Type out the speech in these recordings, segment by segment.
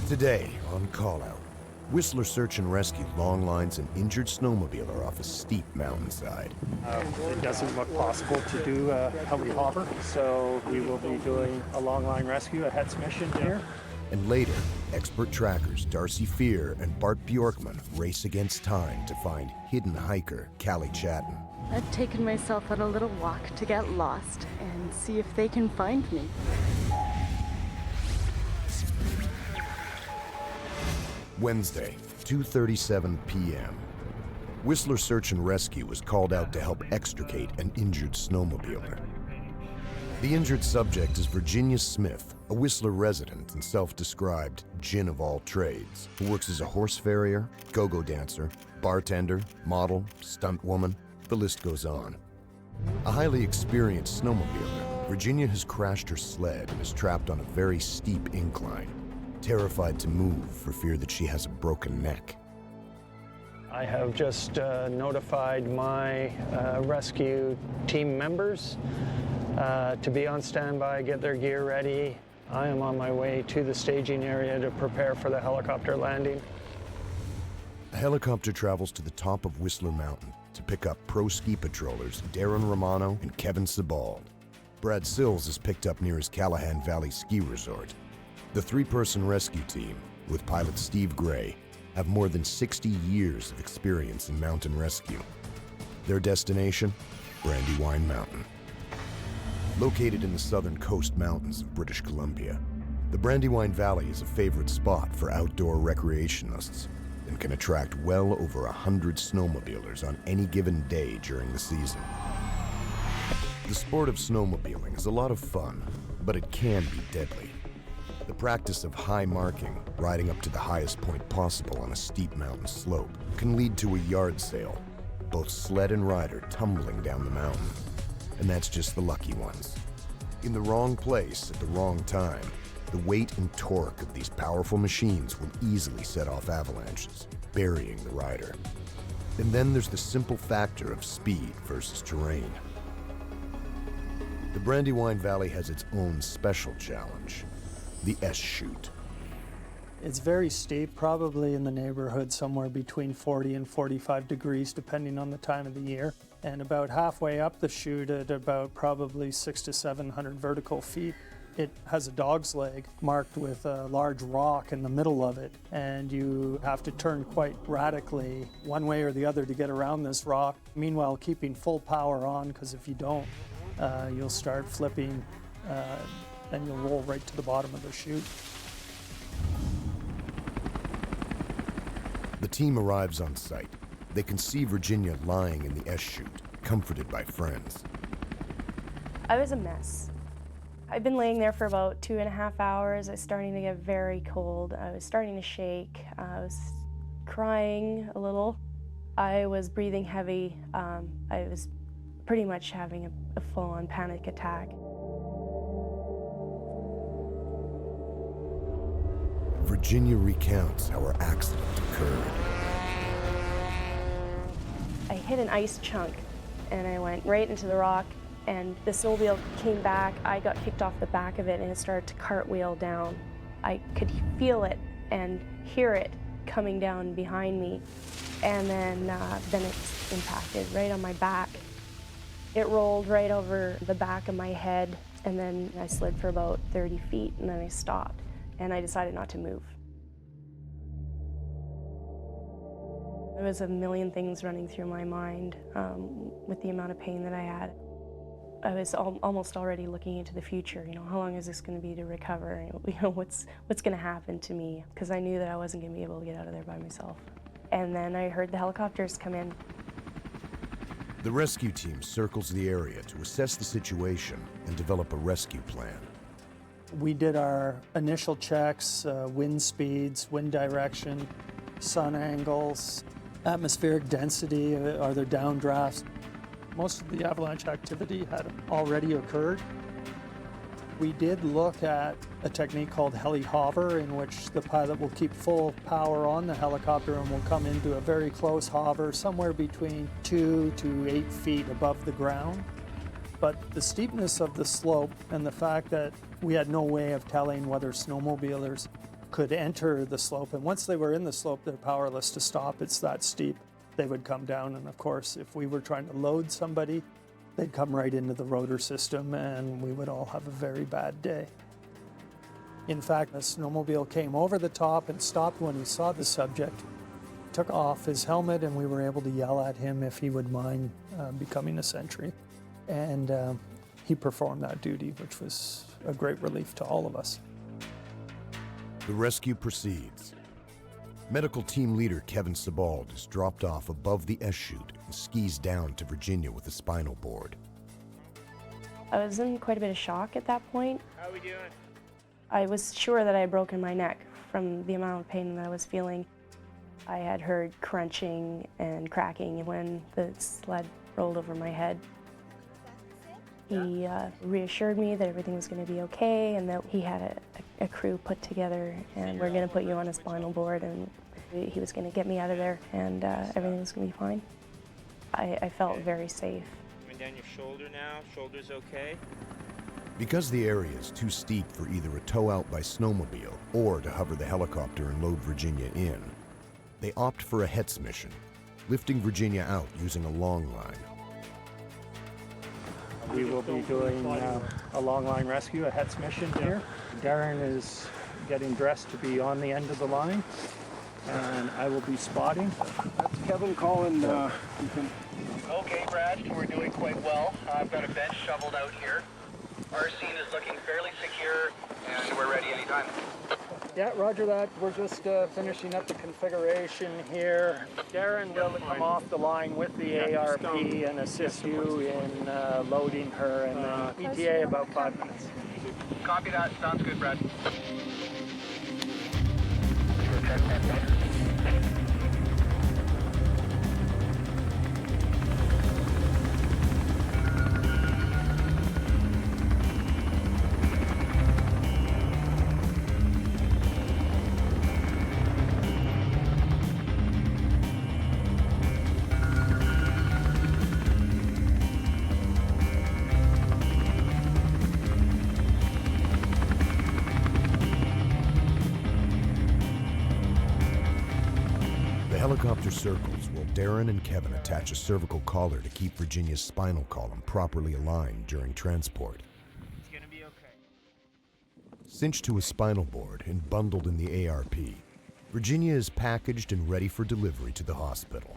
Today on Callout, Whistler search and rescue long lines an injured snowmobiler off a steep mountainside. It doesn't look possible to do a heli hopper, so we will be doing a long line rescue, a HETS mission here. And later, expert trackers Darcy Fear and Bart Bjorkman race against time to find hidden hiker Callie Chatton. I've taken myself on a little walk to get lost and see if they can find me. Wednesday, 2:37 p.m. Whistler Search and Rescue was called out to help extricate an injured snowmobiler. The injured subject is Virginia Smith, a Whistler resident and self-described Djinn of all trades, who works as a horse farrier, go-go dancer, bartender, model, stunt woman. The list goes on. A highly experienced snowmobiler, Virginia has crashed her sled and is trapped on a very steep incline, terrified to move for fear that she has a broken neck. I have just notified my rescue team members to be on standby, get their gear ready. I am on my way to the staging area to prepare for the helicopter landing. A helicopter travels to the top of Whistler Mountain to pick up pro ski patrollers Darren Romano and Kevin Sebald. Brad Sills is picked up near his Callahan Valley ski resort. The three-person rescue team, with pilot Steve Gray, have more than 60 years of experience in mountain rescue. Their destination? Brandywine Mountain. Located in the southern coast mountains of British Columbia, the Brandywine Valley is a favorite spot for outdoor recreationists and can attract well over 100 snowmobilers on any given day during the season. The sport of snowmobiling is a lot of fun, but it can be deadly. The practice of high marking, riding up to the highest point possible on a steep mountain slope, can lead to a yard sale, both sled and rider tumbling down the mountain. And that's just the lucky ones. In the wrong place at the wrong time, the weight and torque of these powerful machines will easily set off avalanches, burying the rider. And then there's the simple factor of speed versus terrain. The Brandywine Valley has its own special challenge, the S-chute. It's very steep, probably in the neighborhood somewhere between 40 and 45 degrees, depending on the time of the year. And about halfway up the chute at about probably 600 to 700 vertical feet, it has a dog's leg marked with a large rock in the middle of it. And you have to turn quite radically one way or the other to get around this rock. Meanwhile, keeping full power on, because if you don't, you'll start flipping and you'll roll right to the bottom of the chute. The team arrives on site. They can see Virginia lying in the S-chute, comforted by friends. I was a mess. I've been laying there for about 2.5 hours. I was starting to get very cold. I was starting to shake. I was crying a little. I was breathing heavy. I was pretty much having a full-on panic attack. Virginia recounts how her accident occurred. I hit an ice chunk and I went right into the rock, and the snowmobile came back. I got kicked off the back of it and it started to cartwheel down. I could feel it and hear it coming down behind me, and then it impacted right on my back. It rolled right over the back of my head, and then I slid for about 30 feet and then I stopped. And I decided not to move. There was a million things running through my mind with the amount of pain that I had. I was almost already looking into the future. You know, how long is this going to be to recover? You know, what's going to happen to me? Because I knew that I wasn't going to be able to get out of there by myself. And then I heard the helicopters come in. The rescue team circles the area to assess the situation and develop a rescue plan. We did our initial checks, wind speeds, wind direction, sun angles, atmospheric density, are there downdrafts? Most of the avalanche activity had already occurred. We did look at a technique called heli hover, in which the pilot will keep full power on the helicopter and will come into a very close hover, somewhere between 2 to 8 feet above the ground. But the steepness of the slope and the fact that we had no way of telling whether snowmobilers could enter the slope, and once they were in the slope, they're powerless to stop. It's that steep. They would come down, and of course, if we were trying to load somebody, they'd come right into the rotor system, and we would all have a very bad day. In fact, a snowmobile came over the top and stopped when he saw the subject, took off his helmet, and we were able to yell at him if he would mind becoming a sentry. And he performed that duty, which was a great relief to all of us. The rescue proceeds. Medical team leader Kevin Sebald is dropped off above the S-chute and skis down to Virginia with a spinal board. I was in quite a bit of shock at that point. How are we doing? I was sure that I had broken my neck from the amount of pain that I was feeling. I had heard crunching and cracking when the sled rolled over my head. He reassured me that everything was going to be okay and that he had a crew put together and we're going to put you on a spinal board and he was going to get me out of there and everything was going to be fine. I felt very safe. Coming down your shoulder now, shoulder's okay. Because the area is too steep for either a tow out by snowmobile or to hover the helicopter and load Virginia in, they opt for a HETS mission, lifting Virginia out using a long line. We will be doing a long line rescue, a HETS mission here. Darren is getting dressed to be on the end of the line, and I will be spotting. That's Kevin calling. Okay, Brad, we're doing quite well. I've got a bench shoveled out here. Our scene is looking fairly secure, and we're ready anytime. Yeah, roger that. We're just finishing up the configuration here. Darren will come off the line with the ARP and assist you in loading her, and then ETA about 5 minutes. Copy that. Sounds good, Brad. The helicopter circles while Darren and Kevin attach a cervical collar to keep Virginia's spinal column properly aligned during transport. It's gonna be okay. Cinched to a spinal board and bundled in the ARP, Virginia is packaged and ready for delivery to the hospital.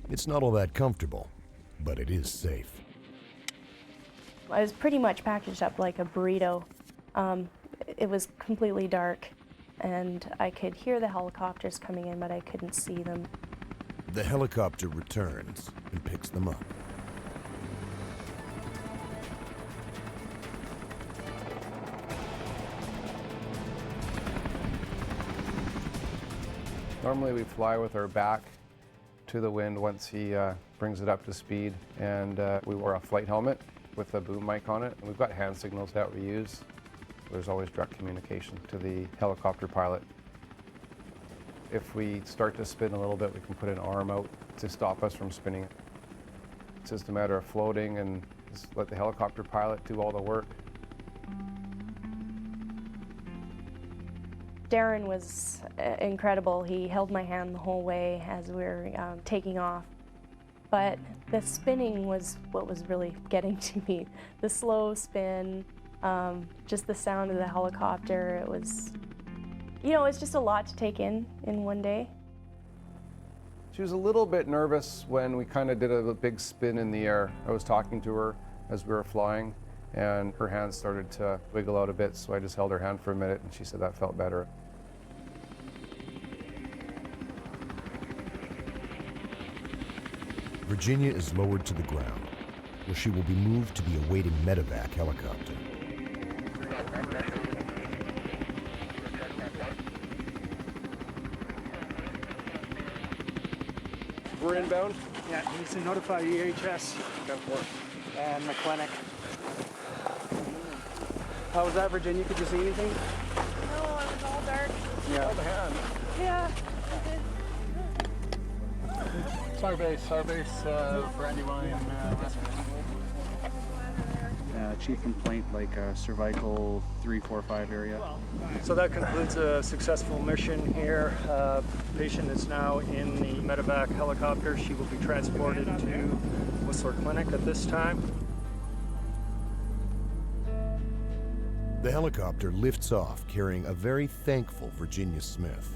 It's not all that comfortable, but it is safe. I was pretty much packaged up like a burrito. It was completely dark and I could hear the helicopters coming in, but I couldn't see them. The helicopter returns and picks them up. Normally we fly with our back to the wind once he brings it up to speed, and we wear a flight helmet with a boom mic on it. And we've got hand signals that we use. There's always direct communication to the helicopter pilot. If we start to spin a little bit, we can put an arm out to stop us from spinning. It's just a matter of floating and just let the helicopter pilot do all the work. Darren was incredible. He held my hand the whole way as we were taking off. But the spinning was what was really getting to me. The slow spin, just the sound of the helicopter. It was, it's just a lot to take in one day. She was a little bit nervous when we kind of did a big spin in the air. I was talking to her as we were flying, and her hand started to wiggle out a bit, so I just held her hand for a minute, and she said that felt better. Virginia is lowered to the ground, where she will be moved to the awaiting medevac helicopter. We're inbound. Yeah, he needs to notify EHS and the clinic. How was that, Virginia? Could you see anything? No, it was all dark. Yeah. Yeah. Starbase, for anyone rescue. chief complaint, like cervical 3, 4, 5 area. So that concludes a successful mission here. Patient is now in the medevac helicopter. She will be transported to Whistler Clinic at this time. The helicopter lifts off carrying a very thankful Virginia Smith.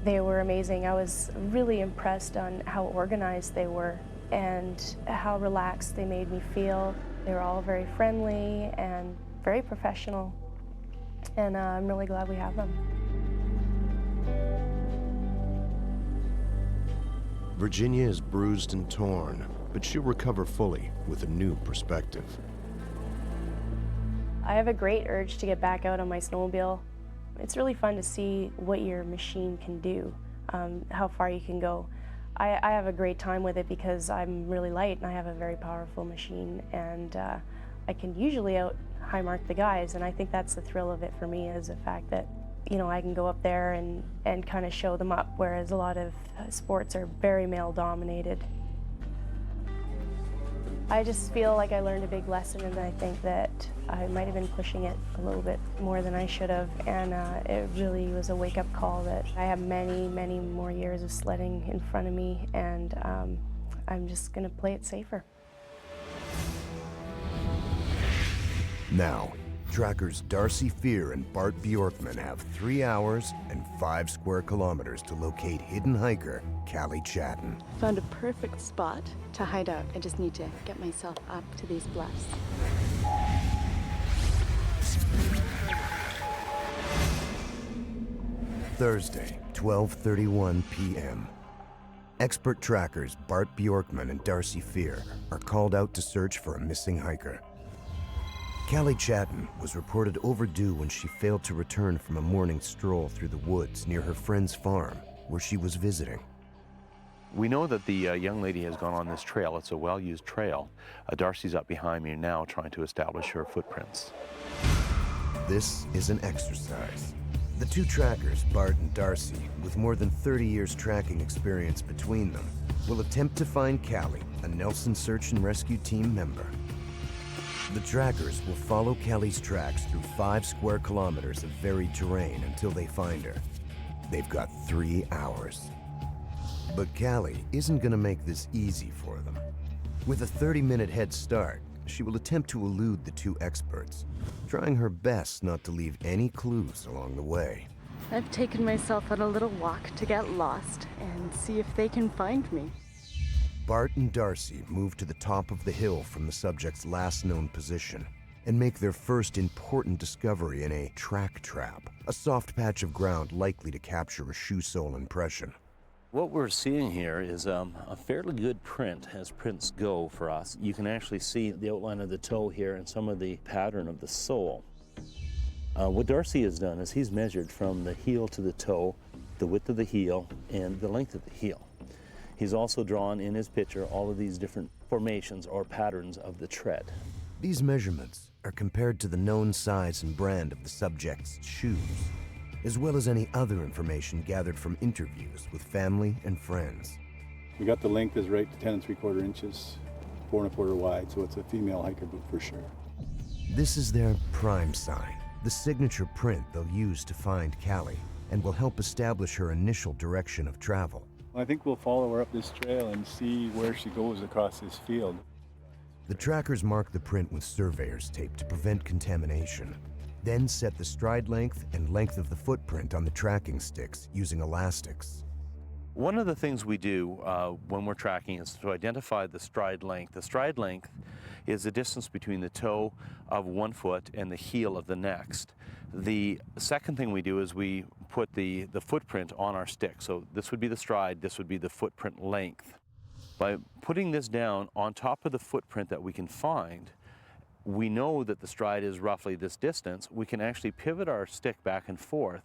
They were amazing. I was really impressed on how organized they were and how relaxed they made me feel. They were all very friendly and very professional, and I'm really glad we have them. Virginia is bruised and torn, but she'll recover fully with a new perspective. I have a great urge to get back out on my snowmobile. It's really fun to see what your machine can do, how far you can go. I have a great time with it because I'm really light and I have a very powerful machine, and I can usually out high mark the guys, and I think that's the thrill of it for me, is the fact that, you know, I can go up there and kind of show them up, whereas a lot of sports are very male dominated. I just feel like I learned a big lesson, and I think that I might have been pushing it a little bit more than I should have, and it really was a wake-up call that I have many, many more years of sledding in front of me, and I'm just going to play it safer. Now, trackers Darcy Fear and Bart Bjorkman have 3 hours and 5 square kilometers to locate hidden hiker Callie Chatton. Found a perfect spot to hide out. I just need to get myself up to these bluffs. Thursday, 12:31 p.m. Expert trackers Bart Bjorkman and Darcy Fear are called out to search for a missing hiker. Callie Chatton was reported overdue when she failed to return from a morning stroll through the woods near her friend's farm, where she was visiting. We know that the young lady has gone on this trail. It's a well-used trail. Darcy's up behind me now trying to establish her footprints. This is an exercise. The two trackers, Bart and Darcy, with more than 30 years tracking experience between them, will attempt to find Callie, a Nelson Search and Rescue Team member. The trackers will follow Callie's tracks through 5 square kilometers of varied terrain until they find her. They've got 3 hours. But Callie isn't going to make this easy for them. With a 30-minute head start, she will attempt to elude the two experts, trying her best not to leave any clues along the way. I've taken myself on a little walk to get lost and see if they can find me. Bart and Darcy move to the top of the hill from the subject's last known position and make their first important discovery in a track trap, a soft patch of ground likely to capture a shoe sole impression. What we're seeing here is a fairly good print as prints go for us. You can actually see the outline of the toe here and some of the pattern of the sole. What Darcy has done is he's measured from the heel to the toe, the width of the heel, and the length of the heel. He's also drawn in his picture all of these different formations or patterns of the tread. These measurements are compared to the known size and brand of the subject's shoes, as well as any other information gathered from interviews with family and friends. We got the length is right to 10 3/4 inches, 4 1/4 wide, so it's a female hiker boot for sure. This is their prime sign, the signature print they'll use to find Callie, and will help establish her initial direction of travel. I think we'll follow her up this trail and see where she goes across this field. The trackers mark the print with surveyor's tape to prevent contamination, then set the stride length and length of the footprint on the tracking sticks using elastics. One of the things we do when we're tracking is to identify the stride length. The stride length is the distance between the toe of one foot and the heel of the next. The second thing we do is we put the footprint on our stick. So this would be the stride, this would be the footprint length. By putting this down on top of the footprint that we can find, we know that the stride is roughly this distance. We can actually pivot our stick back and forth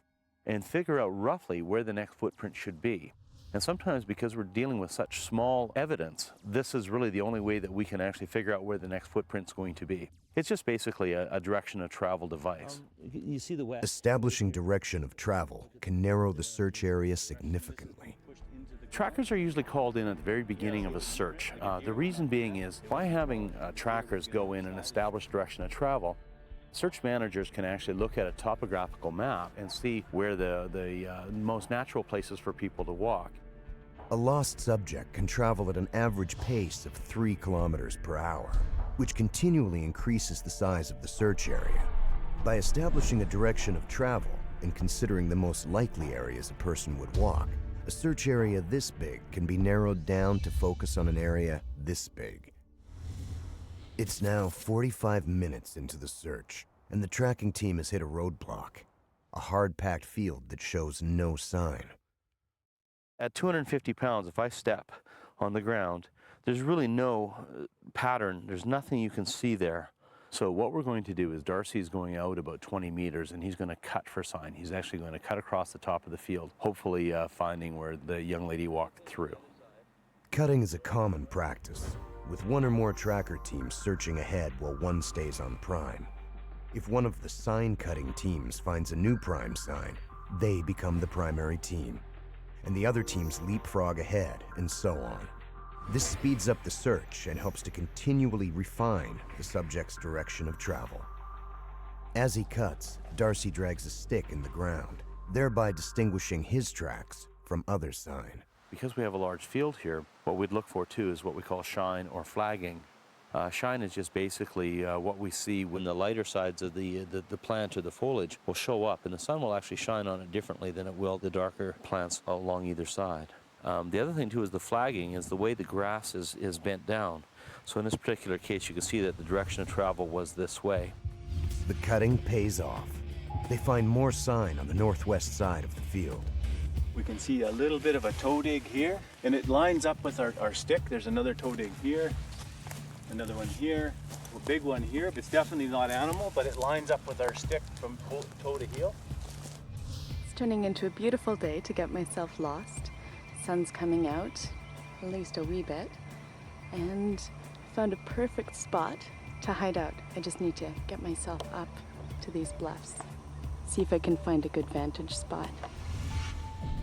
and figure out roughly where the next footprint should be. And sometimes, because we're dealing with such small evidence, this is really the only way that we can actually figure out where the next footprint's going to be. It's just basically a direction of travel device. You see the west. Establishing direction of travel can narrow the search area significantly. Trackers are usually called in at the very beginning of a search. The reason being is by having trackers go in and establish direction of travel, search managers can actually look at a topographical map and see where the most natural places for people to walk. A lost subject can travel at an average pace of 3 kilometers per hour, which continually increases the size of the search area. By establishing a direction of travel and considering the most likely areas a person would walk, a search area this big can be narrowed down to focus on an area this big. It's now 45 minutes into the search, and the tracking team has hit a roadblock, a hard-packed field that shows no sign. At 250 pounds, if I step on the ground, there's really no pattern. There's nothing you can see there. So what we're going to do is Darcy's going out about 20 meters and he's going to cut for sign. He's actually going to cut across the top of the field, hopefully finding where the young lady walked through. Cutting is a common practice, with one or more tracker teams searching ahead while one stays on prime. If one of the sign-cutting teams finds a new prime sign, they become the primary team, and the other teams leapfrog ahead, and so on. This speeds up the search and helps to continually refine the subject's direction of travel. As he cuts, Darcy drags a stick in the ground, thereby distinguishing his tracks from other sign. Because we have a large field here, what we'd look for too is what we call shine or flagging. Shine is just basically what we see when the lighter sides of the plant or the foliage will show up, and the sun will actually shine on it differently than it will the darker plants along either side. The other thing too is the flagging is the way the grass is bent down. So in this particular case, you can see that the direction of travel was this way. The cutting pays off. They find more sign on the northwest side of the field. We can see a little bit of a toe dig here, and it lines up with our stick. There's another toe dig here, another one here, a big one here. It's definitely not animal, but it lines up with our stick from toe to heel. It's turning into a beautiful day to get myself lost. Sun's coming out, at least a wee bit, and found a perfect spot to hide out. I just need to get myself up to these bluffs, see if I can find a good vantage spot.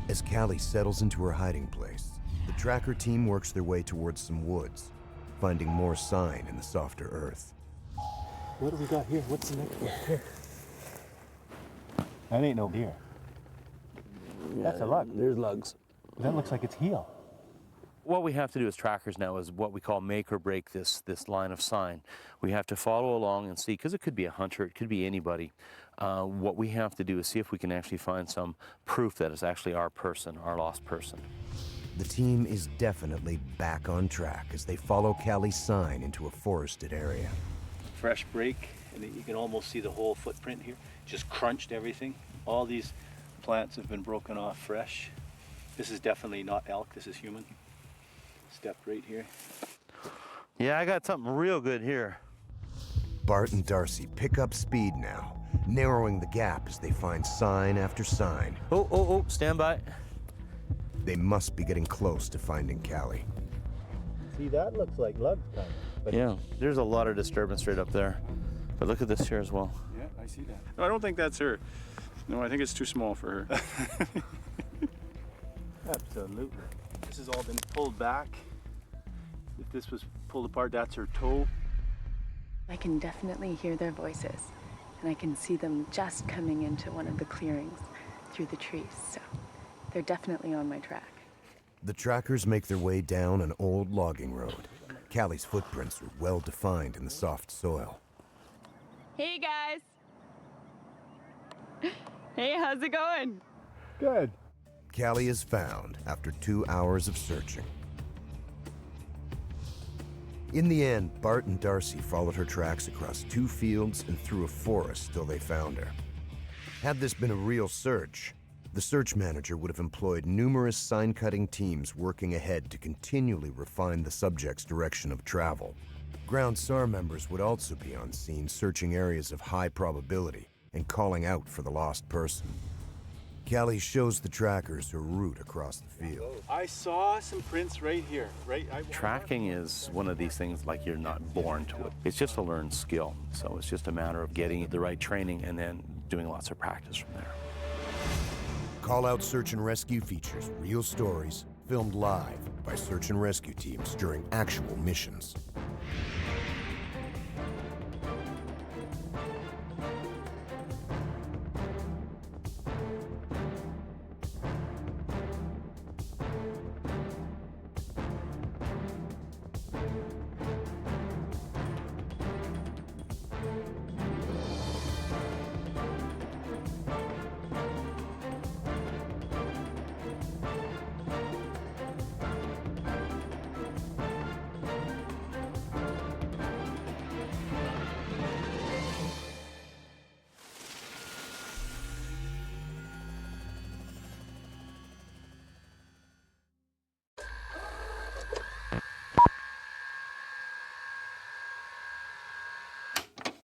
As Callie settles into her hiding place, the tracker team works their way towards some woods, finding more sign in the softer earth. What do we got here? What's the next one here? That ain't no deer. That's a lug. There's lugs. That looks like it's heel. What we have to do as trackers now is what we call make or break this line of sign. We have to follow along and see, because it could be a hunter, it could be anybody. What we have to do is see if we can actually find some proof that it's actually our person, our lost person. The team is definitely back on track as they follow Callie's sign into a forested area. Fresh break, and you can almost see the whole footprint here. Just crunched everything. All these plants have been broken off fresh. This is definitely not elk, this is human. Stepped right here. Yeah, I got something real good here. Bart and Darcy pick up speed now, narrowing the gap as they find sign after sign. Oh, stand by. They must be getting close to finding Callie. See, that looks like lugs kind of. Yeah, there's a lot of disturbance right up there. But look at this here as well. Yeah, I see that. No, I don't think that's her. No, I think it's too small for her. Absolutely. This has all been pulled back. If this was pulled apart, that's her toe. I can definitely hear their voices, and I can see them just coming into one of the clearings through the trees, so they're definitely on my track. The trackers make their way down an old logging road. Callie's footprints are well defined in the soft soil. Hey guys! Hey, how's it going? Good. Callie is found after 2 hours of searching. In the end, Bart and Darcy followed her tracks across 2 fields and through a forest till they found her. Had this been a real search, the search manager would have employed numerous sign-cutting teams working ahead to continually refine the subject's direction of travel. Ground SAR members would also be on scene searching areas of high probability and calling out for the lost person. Callie shows the trackers her route across the field. I saw some prints right here, right? Tracking is one of these things like you're not born to it. It's just a learned skill. So it's just a matter of getting the right training and then doing lots of practice from there. Callout Search and Rescue features real stories, filmed live by search and rescue teams during actual missions.